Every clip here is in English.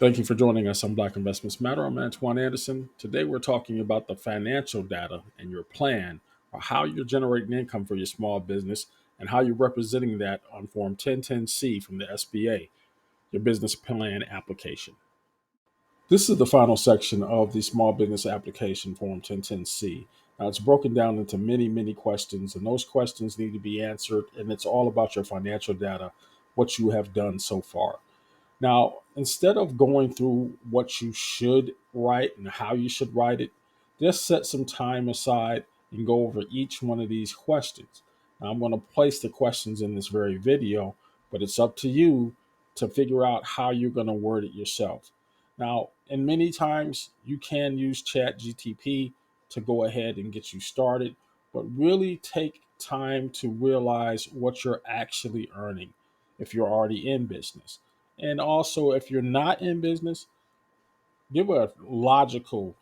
Thank you for joining us on Black Investments Matter. I'm Antoine Anderson. Today we're talking about the financial data and your plan, or how you're generating income for your small business and how you're representing that on Form 1010C from the SBA, your business plan application. This is the final section of the small business application Form 1010C. Now it's broken down into many questions, and those questions need to be answered, and it's all about your financial data, what you have done so far. Now, instead of going through what you should write and how you should write it, just set some time aside and go over each one of these questions. Now, I'm going to place the questions in this very video, but it's up to you to figure out how you're going to word it yourself. Now, and many times you can use Chat GTP to go ahead and get you started, but really take time to realize what you're actually earning if you're already in business. And also, if you're not in business, give a logical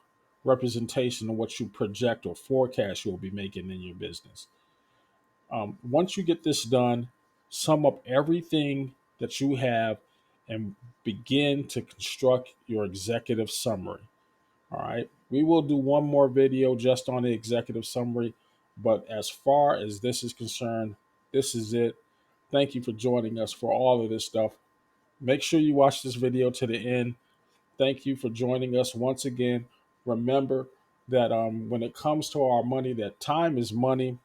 representation of what you project or forecast you'll be making in your business. Once you get this done, sum up everything that you have and begin to construct your executive summary. All right. We will do one more video just on the executive summary. But as far as this is concerned, this is it. Thank you for joining us for all of this stuff. Make sure you watch this video to the end. Thank you for joining us once again. Remember that when it comes to our money, that time is money.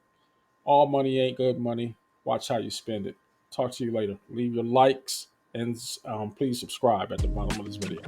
All money ain't good money. Watch how you spend it. Talk to you later. Leave your likes and please subscribe at the bottom of this video.